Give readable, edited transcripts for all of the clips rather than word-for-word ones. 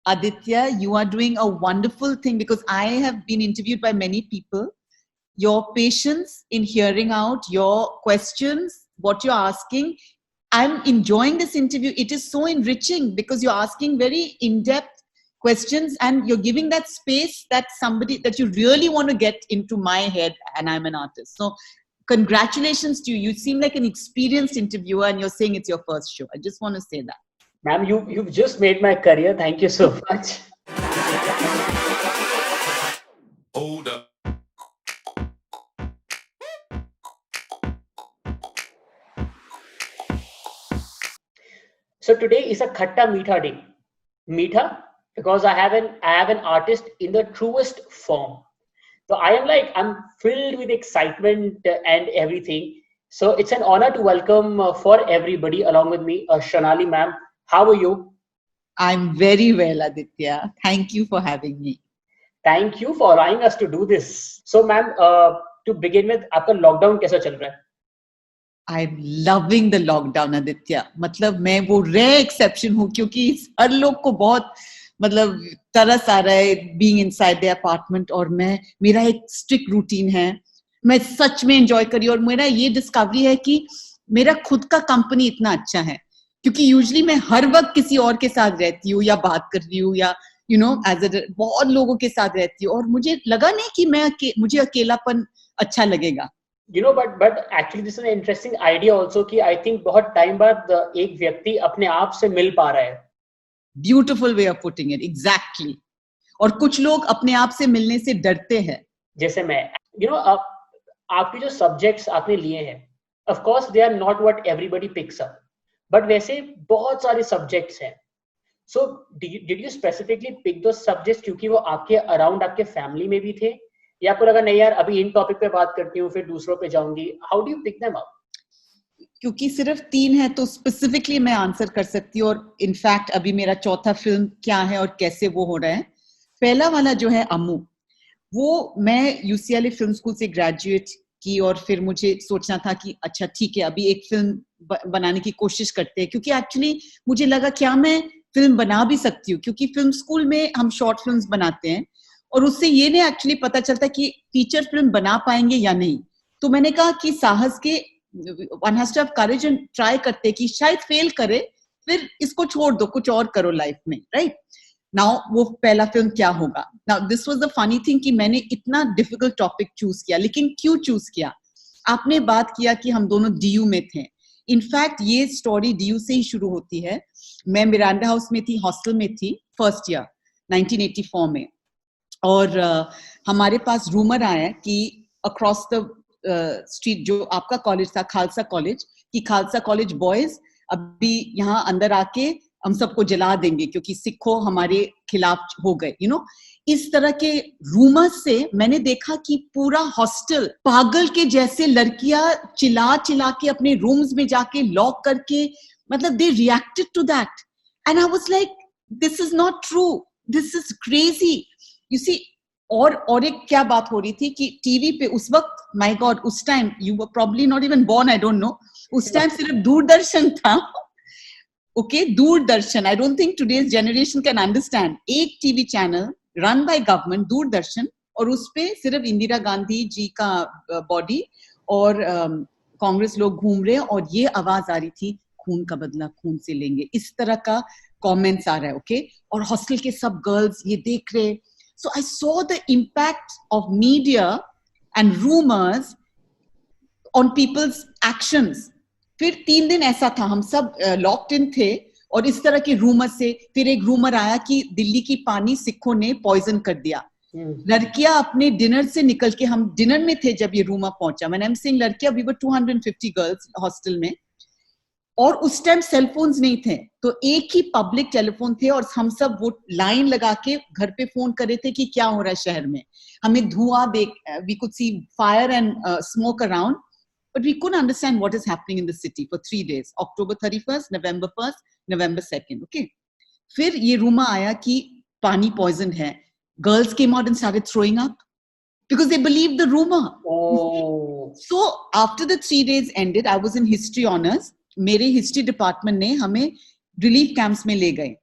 Aditya, you are doing a wonderful thing because I have been interviewed by many people. Your patience in hearing out your questions, what you're asking, I'm enjoying this interview. It is so enriching because you're asking very in-depth questions and you're giving that space that somebody that you really want to get into my head, and I'm an artist. So congratulations to you. You seem like an experienced interviewer and you're saying it's your first show. I just want to say that. Ma'am, you've just made my career. Thank you so much. Hold up. So today is a khatta meetha day. Meetha because I have an artist in the truest form. So I'm filled with excitement and everything. So it's an honor to welcome for everybody along with me, Shonali ma'am. How are you? I'm very well, Aditya. Thank you for having me. Thank you for allowing us to do this. So ma'am, to begin with, आपका lockdown कैसा चल रहा है? I'm loving the lockdown, Aditya. मतलब मैं वो rare exception हूँ क्योंकि हर लोग को बहुत मतलब तरस आ रहा है being inside the apartment और मेरा एक strict routine है. मैं सच में enjoy करी और मेरा ये discovery है कि मेरा खुद का company इतना अच्छा है क्योंकि usually मैं हर वक्त किसी और के साथ रहती हूँ या बात कर रही हूँ या बहुत लोगों के साथ रहती हूँ और मुझे लगा नहीं कि मुझे अकेलापन अच्छा लगेगा. But actually this is an interesting idea also कि I think बहुत time बाद एक व्यक्ति अपने आप से मिल पा रहा है. Beautiful way of putting it, exactly. और कुछ लोग अपने आप से मिलने से डरते हैं. जैसे मैं, आपके जो subjects आपने लिए हैं, of course they are not what everybody picks up, but वैसे बहुत सारे subjects हैं. So did you specifically pick those subjects क्योंकि वो आपके around आपके family में भी थे? या आपको लगा नहीं यार अभी इन टॉपिक पे बात करती हूँ फिर दूसरों पे जाऊंगी? How do you pick them up? क्योंकि सिर्फ 3 है तो स्पेसिफिकली मैं आंसर कर सकती हूँ और इनफैक्ट अभी मेरा चौथा फिल्म क्या है और कैसे वो हो रहा है. पहला वाला जो है अम्मू, वो मैं यूसीएलए फिल्म स्कूल से ग्रेजुएट की और फिर मुझे सोचना था कि अच्छा ठीक है अभी एक फिल्म बनाने की कोशिश करते हैं क्योंकि एक्चुअली मुझे लगा क्या मैं फिल्म बना भी सकती हूँ क्योंकि फिल्म स्कूल में हम शॉर्ट फिल्म्स बनाते हैं और उससे ये नहीं एक्चुअली पता चलता कि फीचर फिल्म बना पाएंगे या नहीं. तो मैंने कहा कि साहस के one has to have courage and try करते कि शायद फेल करे फिर इसको छोड़ दो कुछ और करो लाइफ में, राइट. नाउ वो पहला फिल्म क्या होगा. Now this was the funny thing कि मैंने इतना डिफिकल्ट टॉपिक चूज किया, लेकिन क्यों चूज किया? आपने बात किया कि हम दोनों डीयू में थे. इनफैक्ट ये स्टोरी डीयू से ही शुरू होती है. मैं मिरांडा हाउस में थी, हॉस्टल में थी फर्स्ट ईयर 1984 में और हमारे पास रूमर आया कि अक्रॉस द स्ट्रीट जो आपका कॉलेज था खालसा कॉलेज, कि खालसा कॉलेज बॉयज अभी यहाँ अंदर आके हम सबको जला देंगे क्योंकि सिखों हमारे खिलाफ हो गए. इस तरह के रूमर्स से मैंने देखा कि पूरा हॉस्टल पागल के जैसे लड़कियां चिल्ला चिल्ला के अपने रूम्स में जाके लॉक करके मतलब they reacted to that and I was like this is not true, this is crazy. You see, और एक क्या बात हो रही थी कि टीवी पे उस वक्त माय गॉड उस time you were probably not even born, I don't know, उस टाइम सिर्फ दूरदर्शन था. Okay, Doordarshan. I don't think today's generation can understand. एक TV channel run by government, Doordarshan, और उस पे सिर्फ इंदिरा गांधी जी का बॉडी और कांग्रेस लोग घूम रहे और ये आवाज आ रही थी खून का बदला खून से लेंगे, इस तरह का कमेंट्स आ रहा है. ओके, और हॉस्टल के सब गर्ल्स ये देख रहे. So I saw the impact of media and rumors on people's actions. फिर 3 दिन ऐसा था, हम सब लॉक्ड इन थे और इस तरह के रूमर से फिर एक रूमर आया कि दिल्ली की पानी सिखों ने पॉइजन कर दिया. लड़कियां अपने डिनर से निकल के, हम डिनर में थे जब ये रूमर पहुंचा. मैंने एम सिंह लड़कियां, वी वर 250 गर्ल्स हॉस्टल में और उस टाइम सेलफोन्स नहीं थे तो एक ही पब्लिक टेलीफोन थे और हम सब वो लाइन लगा के घर पे फोन कर रहे थे कि क्या हो रहा है शहर में. हमें धुआं देख, we could see fire and smoke around but we couldn't understand what is happening in the city for 3 days, October 31st, November 1st, November 2nd. Okay, फिर ये रूमर आया कि पानी पॉइजन है. Girls came out and started throwing up because they believed the rumor. Oh. So after the 3 days ended, I was in history honors. मेरे history department ने हमें relief camps में ले गए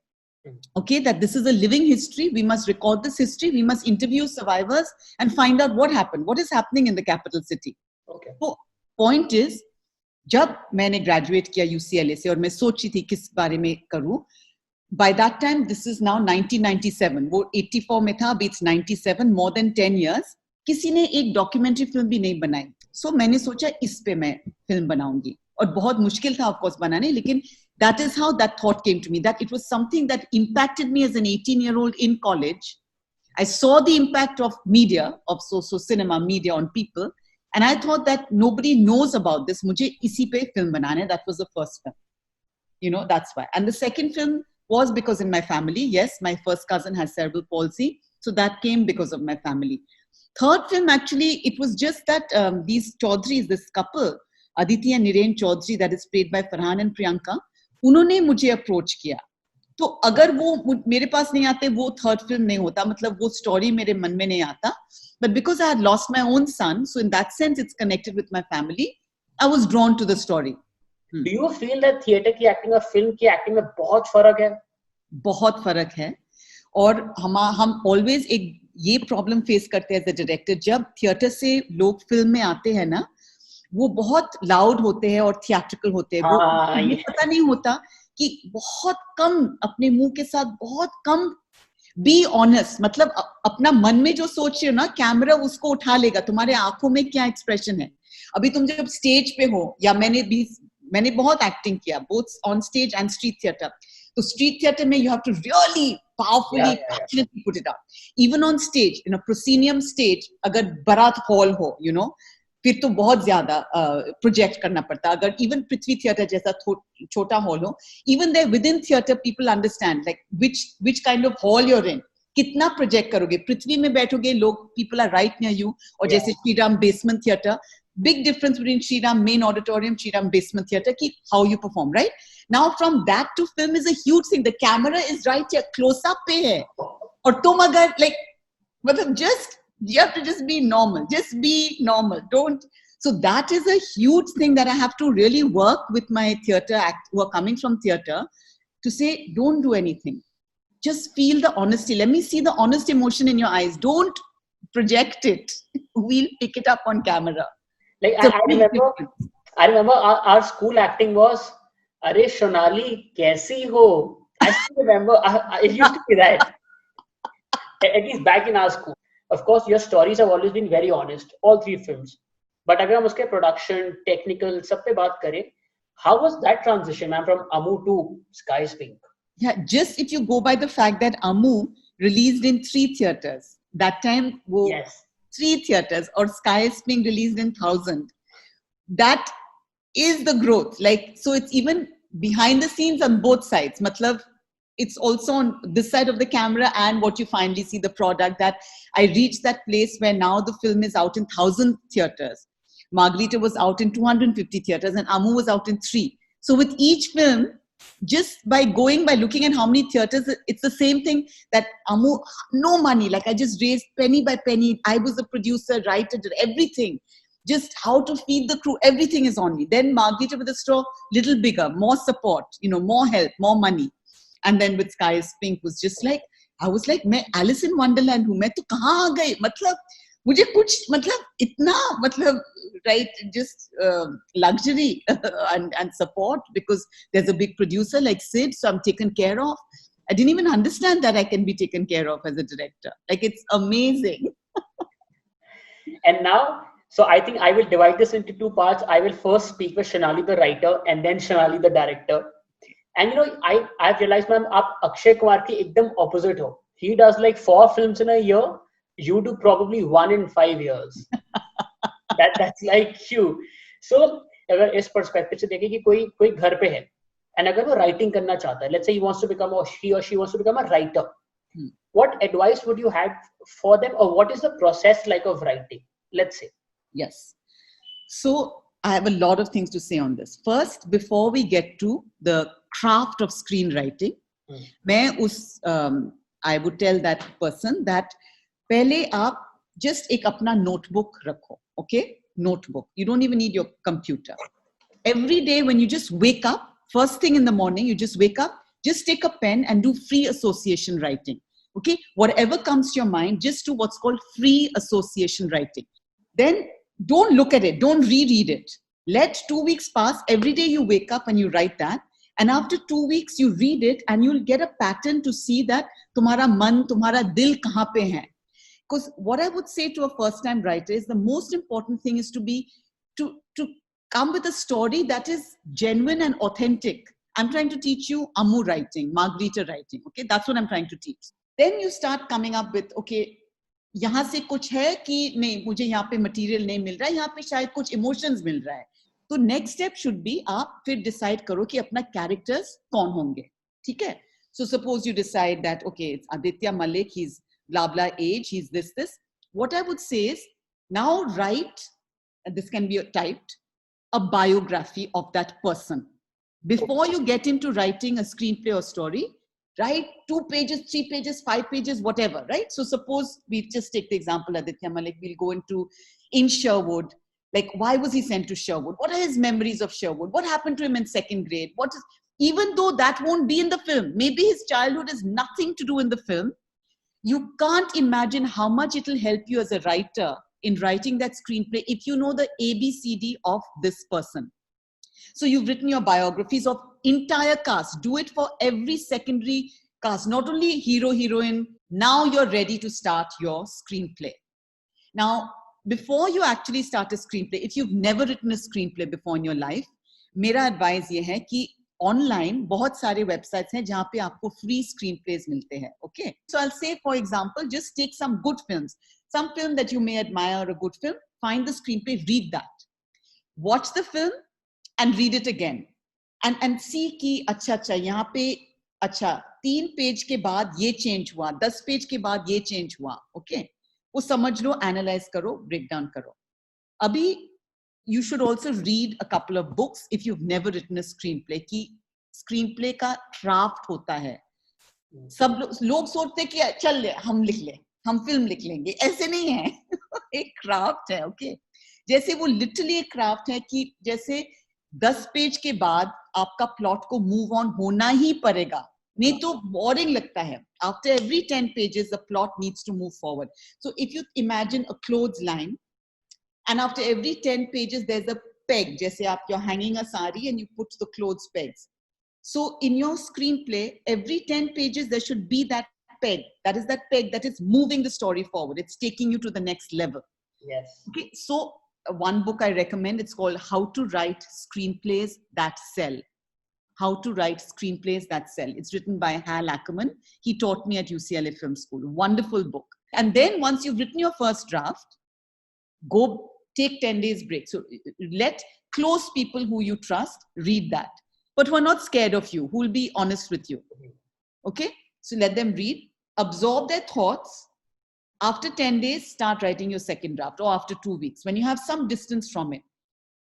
Okay, that this is a living history. We must record this history. We must interview survivors and find out what happened. What is happening in the capital city? Okay. So, point is, जब मैंने graduate किया UCLA से और मैं सोची थी किस बारे में करूं, by that time, this is now 1997. वो 84 में था, अभी it's 97, more than 10 years. किसी ने एक documentary film भी नहीं बनाई. So मैंने सोचा इस पे मैं film बनाऊंगी. और बहुत मुश्किल था of course बनाने, लेकिन that is how that thought came to me, that it was something that impacted me as an 18-year-old in college. I saw the impact of media, of so cinema, media on people, and I thought that nobody knows about this. मुझे इसी पे film बनाना है. That was the first film. You know, that's why. And the second film was because in my family, yes, my first cousin has cerebral palsy. So that came because of my family. Third film, actually, it was just that these Chaudhrys, this couple, Aditya and Niren Chaudhry, that is played by Farhan and Priyanka, उन्होंने मुझे approach किया. तो अगर वो मेरे पास नहीं आते, वो third film नहीं होता, मतलब वो story मेरे मन में नहीं आता. But because I had lost my own son, so in that sense, it's connected with my family, I was drawn to the story. Do you feel that theater की acting और film की acting में बहुत फर्क है? बहुत फर्क है. और हम always एक ये problem face करते हैं as a director, जब theater से लोग film में आते हैं ना, वो बहुत loud होते हैं और theatrical होते हैं. वो ये पता नहीं होता कि बहुत कम अपने मुंह के साथ बहुत कम be honest, मतलब अपना मन में जो सोच रहे हो ना, कैमरा उसको उठा लेगा. तुम्हारे आंखों में क्या expression है. अभी तुम जब स्टेज पे हो, या मैंने बहुत एक्टिंग किया, both on stage and street theater. तो street theater में you have to really powerfully, passionately put it out. Even on stage, in a proscenium stage, अगर बारात hall हो, you know, फिर तो बहुत ज्यादा project करना पड़ता. अगर even पृथ्वी theater जैसा छोटा hall हो, even there within theater people understand like which kind of hall you're in. कितना project करोगे. पृथ्वी में बैठोगे, लोग people are right near you. और जैसे Shriram basement theater, big difference between Shriram main auditorium, Shriram basement theater, how you perform, right? Now from that to film is a huge thing. The camera is right here, close up pe hai. Or tum agar like, just, you have to just be normal. Just be normal. Don't. So that is a huge thing that I have to really work with my theater act who are coming from theater to say, don't do anything. Just feel the honesty. Let me see the honest emotion in your eyes. Don't project it. We'll pick it up on camera. Like I remember our school acting was, "Are Shonali, kaisi ho?" I still remember. It used to be that. At least back in our school. Of course, your stories have always been very honest. All three films. But अगर हम उसके production, technical, सब पे बात करें, how was that transition, man, from Amu to Sky is Pink? Yeah, just if you go by the fact that Amu released in 3 theaters. That time, yes. 3 theaters, or Sky is being released in 1,000. That is the growth. Like, so it's even behind the scenes on both sides. Matlab, it's also on this side of the camera and what you finally see, the product, that I reached that place where now the film is out in 1,000 theaters. Margarita was out in 250 theaters and Amu was out in 3. So with each film, just by looking at how many theaters, it's the same thing that Amu, no money, like I just raised penny by penny. I was the producer, writer, did everything. Just how to feed the crew, everything is on me. Then Margarita with a straw, little bigger, more support, you know, more help, more money. And then with Sky is Pink was just like, I was like, मैं Alice in Wonderland हूँ, मैं तो कहाँ आ गई, मतलब मुझे कुछ मतलब इतना मतलब right, just luxury and support because there's a big producer like Sid, so I'm taken care of. I didn't even understand that I can be taken care of as a director. Like, it's amazing. And now, so I think I will divide this into 2 parts. I will first speak with Shonali the writer and then Shonali the director. And you know, I've realized, ma'am, आप अक्षय कुमार की एकदम opposite हो. He does like 4 films in a year. You do probably 1 in 5 years. That's like you. So अगर इस perspective से देखें कि कोई घर पे है, and अगर वो writing करना चाहता है, let's say he or she wants to become a writer. What advice would you have for them, or what is the process like of writing? Let's say. Yes. So I have a lot of things to say on this. First, before we get to the craft of screenwriting, I would tell that person that पहले आप just एक अपना notebook रखो, okay? Notebook. You don't even need your computer. Every day when you just wake up, first thing in the morning, you just wake up, just take a pen and do free association writing. Okay, whatever comes to your mind, just do what's called free association writing. Then don't look at it, don't reread it. Let 2 weeks pass. Every day you wake up and you write that. And after 2 weeks, you read it and you'll get a pattern to see that tumhara man, tumhara dil kahan pe hai. Because what I would say to a first-time writer is the most important thing is to come with a story that is genuine and authentic. I'm trying to teach you Ammu writing, Margarita writing. Okay, that's what I'm trying to teach. Then you start coming up with, okay, यहाँ से कुछ है कि नहीं, मुझे यहाँ पे material नहीं मिल रहा है, यहाँ पे शायद कुछ इमोशंस मिल रहा है. तो नेक्स्ट स्टेप शुड बी आप फिर डिसाइड करो कि अपना कैरेक्टर्स कौन होंगे. ठीक है. So suppose you decide that, okay, it's Aditya Malik, he's blah blah age, he's this. What I would say is, now write, and this can be typed, a biography of that person. Before you get into writing a screenplay or story, write 2 pages, 3 pages, 5 pages, whatever, right? So suppose we just take the example Aditya Malik, we'll go in Sherwood. Like, why was he sent to Sherwood? What are his memories of Sherwood? What happened to him in 2nd grade? Even though that won't be in the film, maybe his childhood is nothing to do in the film, you can't imagine how much it'll help you as a writer in writing that screenplay if you know the ABCD of this person. So you've written your biographies of entire cast. Do it for every secondary cast, not only hero, heroine. Now you're ready to start your screenplay. Now, before you actually start a screenplay, if you've never written a screenplay before in your life, मेरा advice ये है कि online बहुत सारे websites हैं जहाँ पे आपको free screenplays मिलते हैं. Okay, so I'll say, for example, just take some good films, some film that you may admire, or a good film. Find the screenplay, read that, watch the film, and read it again, and see कि अच्छा यहाँ पे अच्छा 3 page के बाद ये change हुआ, 10 page के बाद ये change हुआ. Okay, वो समझ लो, analyze करो, break down करो. अभी you should also read a couple of books if you've never written a screenplay. कि screenplay का draft होता है. सब लोग सोचते कि चल हम लिख लें, हम फिल्म लिख लेंगे. ऐसे नहीं है. एक craft है. Okay, जैसे वो literally एक craft है कि जैसे 10 पेज के बाद आपका प्लॉट को मूव ऑन होना ही पड़ेगा, नहीं तो बोरिंग लगता है. After every 10 pages, the plot needs to move forward. So if you imagine a clothes line, and after every 10 pages, there's a peg. जैसे आप, you're hanging a sari and you put the clothes pegs. So in your screenplay, every 10 pages, there should be that peg. That is that peg that is moving the story forward. It's taking you to the next level. Yes. Okay, so one book I recommend, it's called How to Write Screenplays That Sell. How to Write Screenplays That Sell. It's written by Ackerman. He taught me at UCLA Film School. Wonderful book. And then once you've written your first draft, go take 10 days break. So let close people who you trust read that, but who are not scared of you, who will be honest with you. Okay, so let them read, absorb their thoughts. After 10 days, start writing your second draft, or after 2 weeks, when you have some distance from it.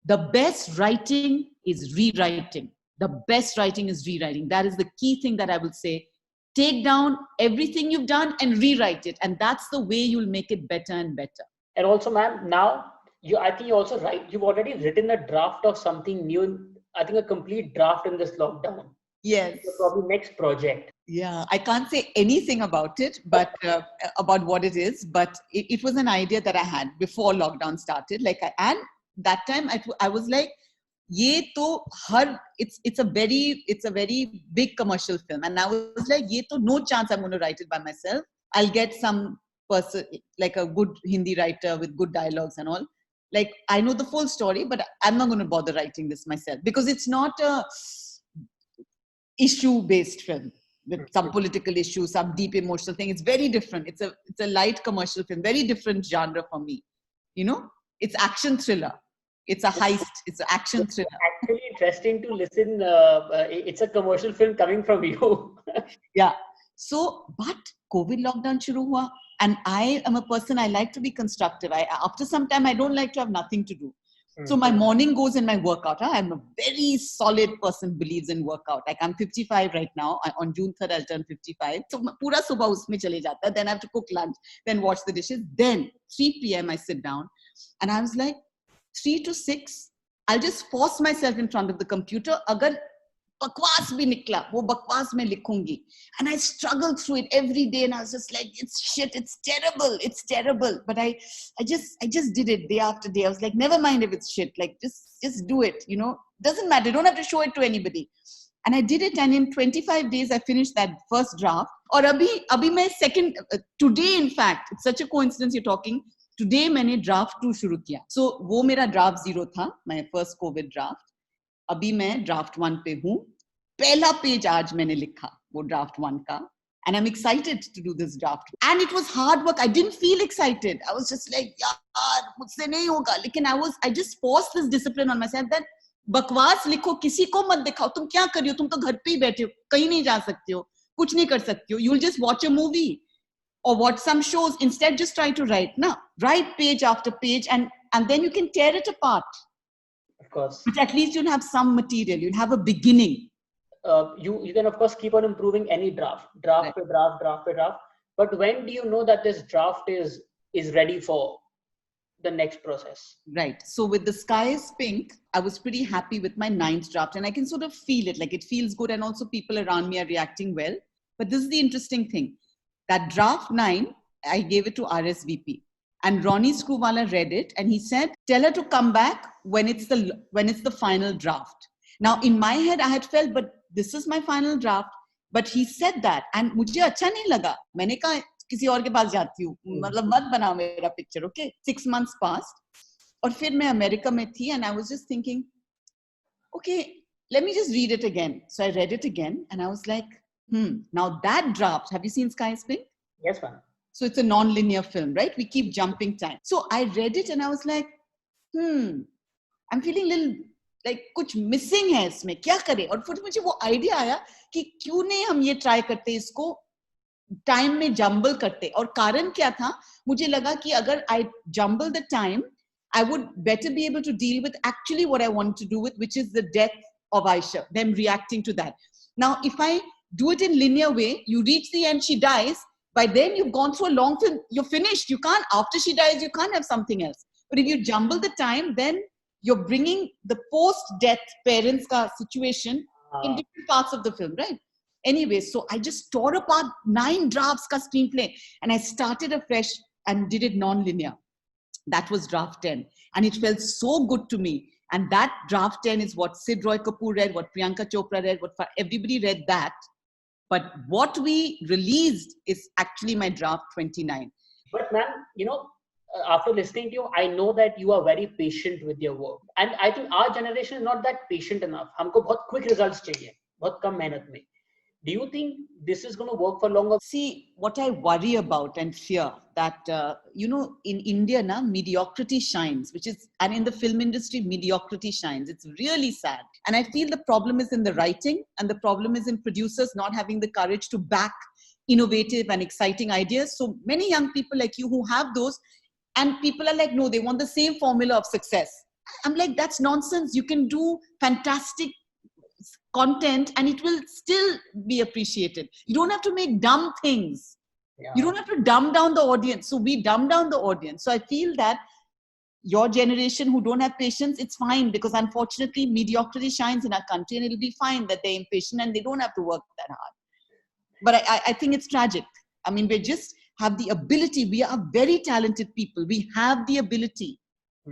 The best writing is rewriting. The best writing is rewriting. That is the key thing that I will say. Take down everything you've done and rewrite it. And that's the way you'll make it better and better. And also, ma'am, now I think you also you've already written a draft of something new. I think a complete draft in this lockdown. Yes. So probably next project. Yeah, I can't say anything about it, but about what it is. But it was an idea that I had before lockdown started. And that time I was like, "Ye to it's a very big commercial film," and I was like, "Ye to no chance I'm going to write it by myself. I'll get some person like a good Hindi writer with good dialogues and all. Like, I know the full story, but I'm not going to bother writing this myself because it's not a issue-based film with some political issues, some deep emotional thing. It's very different. It's a light commercial film, very different genre for me. You know, it's action thriller. It's a heist. It's an action thriller. Actually interesting to listen. It's a commercial film coming from you. Yeah. So, but COVID lockdown shuru hua, and I am a person, I like to be constructive. After some time, I don't like to have nothing to do. So my morning goes in my workout. I'm a very solid person, believes in workout. Like, I'm 55 right now. On June 3rd, I'll turn 55. So pura subah usme chale jata. Then I have to cook lunch, then wash the dishes. Then 3 p.m. I sit down, and I was like, 3 to 6, I'll just force myself in front of the computer. Agar बकवास भी निकला, वो बकवास मैं लिखूंगी. And I struggled through it every day, and I was just like, it's shit, it's terrible. But I just did it day after day. I was like, never mind if it's shit, like just do it, you know. Doesn't matter. You don't have to show it to anybody. And I did it, and in 25 days, I finished that first draft. और अभी मैं second, today in fact, it's such a coincidence you're talking. Today मैंने draft 2 शुरू किया. So वो मेरा draft 0 था, my first COVID draft. अभी मैं draft 1 पे हूँ. पहला पेज आज मैंने लिखा, वो draft 1 का. And I'm excited to do this draft. And it was hard work. I didn't feel excited. I was just like, यार मुझसे नहीं होगा. लेकिन I just forced this discipline on myself that बकवास लिखो, किसी को मत दिखाओ. तुम क्या कर रही हो? तुम तो घर पे ही बैठे हो, कहीं नहीं जा सकते हो, कुछ नहीं कर सकते हो. You'll just watch a movie or watch some shows. Instead, just try to write page after page, and then you can tear it apart. Of course. But at least you'll have some material. You'll have a beginning. You can of course keep on improving any draft Right. per draft. But when do you know that this draft is ready for the next process? Right. So with The Sky is Pink, I was pretty happy with my 9th draft, and I can sort of feel it, like it feels good, and also people around me are reacting well. But this is the interesting thing. That draft 9, I gave it to RSVP, and Ronnie Screwvala read it, and he said, tell her to come back when it's the final draft. Now in my head, I had felt, but this is my final draft. But he said that, and मुझे अच्छा नहीं लगा. मैंने कहा किसी और के पास जाती हूँ, मतलब मत बनाओ मेरा picture, okay? 6 months passed, और फिर मैं अमेरिका में थी, and I was just thinking, okay, let me just read it again. So I read it again, and I was like, now that draft, have you seen Sky is Pink? Yes, ma'am. So it's a non-linear film, right? We keep jumping time. So I read it, and I was like, I'm feeling a little like कुछ missing है इसमें, क्या करें? और फिर मुझे वो idea आया कि क्यों नहीं हम ये try करते, इसको time में jumble करते. और कारण क्या था? मुझे लगा कि अगर I jumble the time, I would better be able to deal with actually what I want to do with, which is the death of Aisha, them reacting to that. Now, if I do it in linear way, you reach the end, she dies. By then, you've gone through a long film. You're finished. You can't, after she dies, you can't have something else. But if you jumble the time, then you're bringing the post-death parents' situation in different parts of the film, right? Anyway, so I just tore apart 9 drafts ka screenplay, and I started afresh and did it non-linear. That was draft 10. And it felt so good to me. And that draft 10 is what Sid Roy Kapoor read, what Priyanka Chopra read, what everybody read that. But what we released is actually my draft 29. But ma'am, after listening to you, I know that you are very patient with your work. And I think our generation is not that patient enough. हमको बहुत quick results चाहिए, बहुत कम मेहनत में. Do you think this is going to work for longer? See, what I worry about and fear that, in India, mediocrity shines, and in the film industry, mediocrity shines. It's really sad. And I feel the problem is in the writing, and the problem is in producers not having the courage to back innovative and exciting ideas. So many young people like you who have those, and people are like, no, they want the same formula of success. I'm like, that's nonsense. You can do fantastic content and it will still be appreciated. You don't have to make dumb things. Yeah. You don't have to dumb down the audience. So we dumb down the audience. So I feel that your generation who don't have patience, it's fine, because unfortunately mediocrity shines in our country, and it'll be fine that they're impatient and they don't have to work that hard. But I think it's tragic. I mean, we just have the ability. We are very talented people. We have the ability,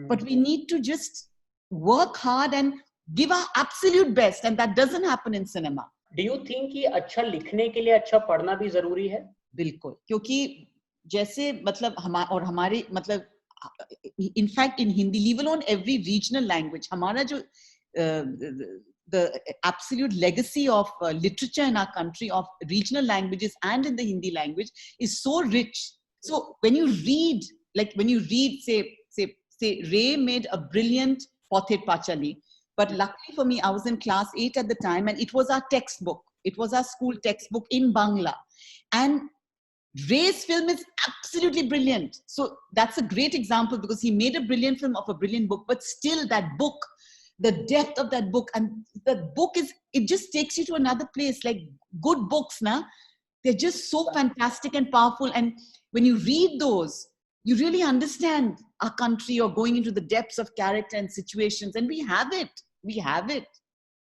but we need to just work hard and give our absolute best, and that doesn't happen in cinema. Do you think कि अच्छा लिखने के लिए अच्छा पढ़ना भी जरूरी है? बिल्कुल, क्योंकि जैसे मतलब हमारे मतलब in fact in Hindi, leave alone every regional language, हमारा जो the absolute legacy of literature in our country, of regional languages and in the Hindi language, is so rich. So when you read, say Ray made a brilliant Pothet Pachali, but luckily for me, I was in class 8 at the time, and it was our textbook. It was our school textbook in Bangla. And Ray's film is absolutely brilliant. So that's a great example, because he made a brilliant film of a brilliant book, but still that book, the depth of that book, and the book it just takes you to another place. Like good books, they're just so fantastic and powerful. And when you read those, you really understand our country, or going into the depths of character and situations. And we have it.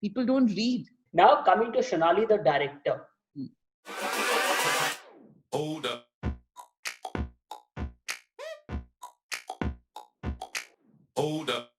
People don't read. Now coming to Shonali, the director. Hold up. Hold up.